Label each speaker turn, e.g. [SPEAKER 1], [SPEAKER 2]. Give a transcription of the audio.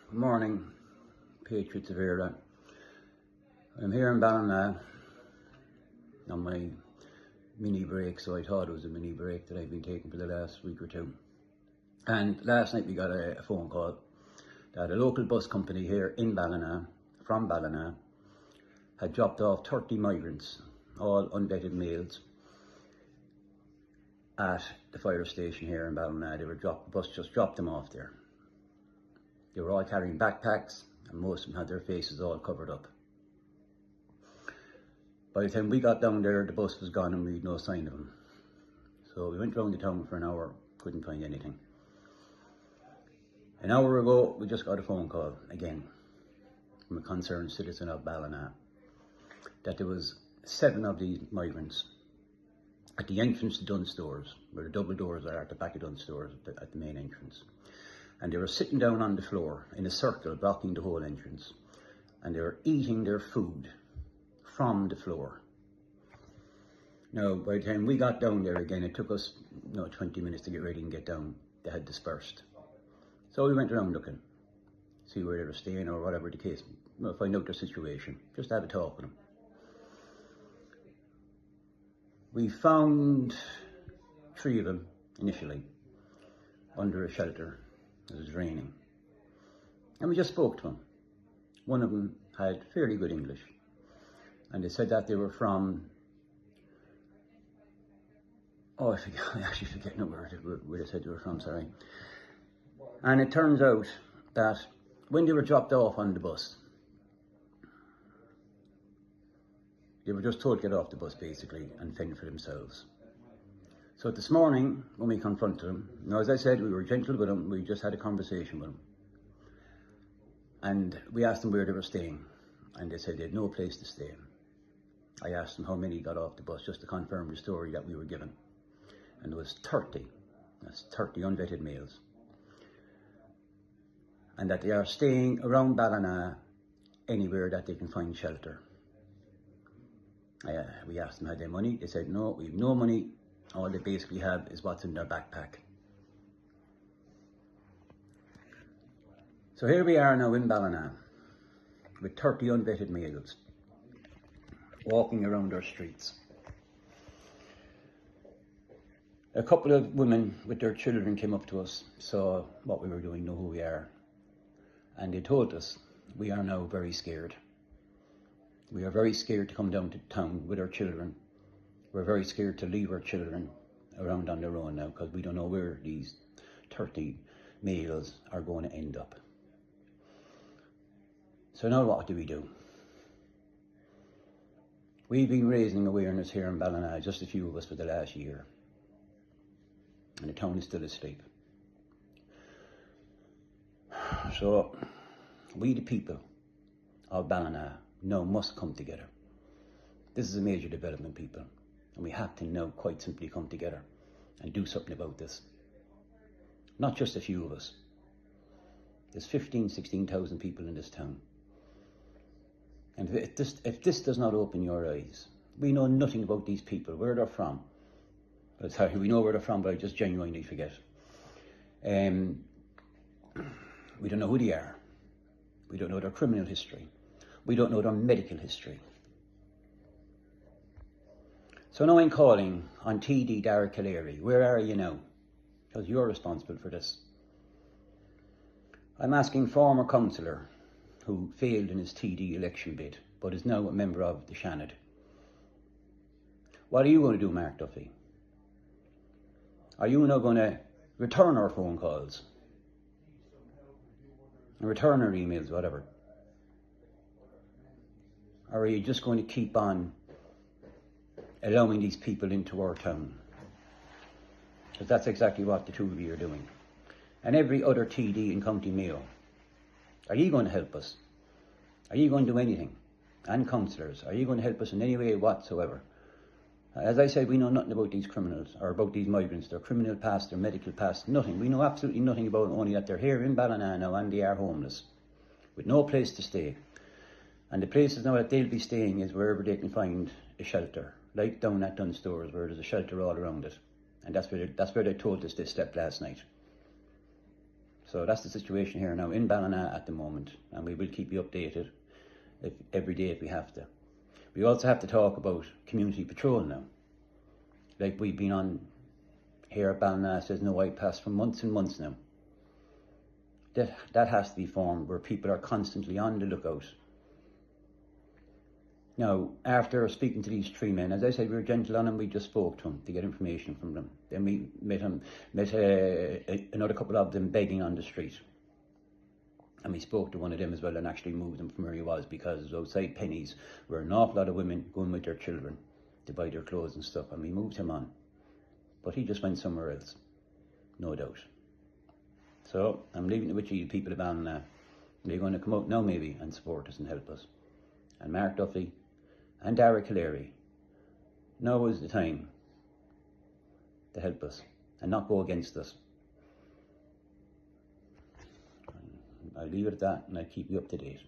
[SPEAKER 1] Good morning, Patriots of Era. I'm here in Ballina on my mini break, so I thought it was a mini break that I've been taking for the last week or two. And last night we got a phone call that a local bus company here in Ballina, from Ballina, had dropped off 30 migrants, all unvetted males, at the fire station here in Ballina. The bus just dropped them off there. They were all carrying backpacks, and most of them had their faces all covered up. By the time we got down there, the bus was gone and we had no sign of them. So we went round the town for an hour, couldn't find anything. An hour ago, we just got a phone call again from a concerned citizen of Ballina that there was 7 of these migrants at the entrance to Dunn Stores, where the double doors are at the back of Dunn Stores at the main entrance. And they were sitting down on the floor in a circle blocking the whole entrance, and they were eating their food from the floor. Now, by the time we got down there again, it took us 20 minutes to get ready and get down. They had dispersed. So we went around looking, see where they were staying or whatever the case, find out their situation, just have a talk with them. We found 3 of them initially under a shelter. It was raining. And we just spoke to them. One of them had fairly good English. And they said that they were from, I actually forget where they said they were from, sorry. And it turns out that when they were dropped off on the bus, they were just told to get off the bus basically and fend for themselves. So this morning, when we confronted them, as I said, we were gentle with them, we just had a conversation with them. And we asked them where they were staying, and they said they had no place to stay. I asked them how many got off the bus, just to confirm the story that we were given. And there was 30, that's 30 unvetted males. And that they are staying around Ballina anywhere that they can find shelter. We asked them had they money, they said no, we have no money. All they basically have is what's in their backpack. So here we are now in Ballina with 30 unvetted males walking around our streets. A couple of women with their children came up to us, saw what we were doing, know who we are, and they told us we are now very scared. We are very scared to come down to town with our children. We're very scared to leave our children around on their own now because we don't know where these 30 males are going to end up. So now what do we do? We've been raising awareness here in Ballina, just a few of us, for the last year. And the town is still asleep. So we, the people of Ballina, now must come together. This is a major development, people. And we have to now quite simply come together and do something about this. Not just a few of us. There's 16,000 people in this town. And if this does not open your eyes, we know nothing about these people, where they're from. Sorry, we know where they're from, but I just genuinely forget. We don't know who they are. We don't know their criminal history. We don't know their medical history. So now I'm calling on TD Darragh Callery. Where are you now? Because you're responsible for this. I'm asking former councillor who failed in his TD election bid, but is now a member of the Shannon. What are you going to do, Mark Duffy? Are you now going to return our phone calls? And return our emails, whatever? Or are you just going to keep on allowing these people into our town? Because that's exactly what the 2 of you are doing. And every other TD in County Mayo. Are you going to help us? Are you going to do anything? And councillors, are you going to help us in any way whatsoever? As I said, we know nothing about these criminals, or about these migrants, their criminal past, their medical past, nothing. We know absolutely nothing about them, only that they're here in Ballina now and they are homeless, with no place to stay. And the places now that they'll be staying is wherever they can find a shelter, like down at Dunn Stores, where there's a shelter all around it. And that's where they told us they slept last night. So that's the situation here now in Ballina at the moment, and we will keep you updated every day if we have to. We also have to talk about community patrol now. Like we've been on here at Ballina, says no white pass for months and months now. That has to be formed where people are constantly on the lookout. Now, after speaking to these three men, as I said, we were gentle on them, we just spoke to them to get information from them. Then we met another couple of them begging on the street. And we spoke to one of them as well and actually moved him from where he was, because outside Penny's were an awful lot of women going with their children to buy their clothes and stuff, and we moved him on. But he just went somewhere else, no doubt. So I'm leaving it with you people of Ballina. They're going to come out now maybe and support us and help us. And Mark Duffy and Dara Callery, now is the time to help us and not go against us. I'll leave it at that and I'll keep you up to date.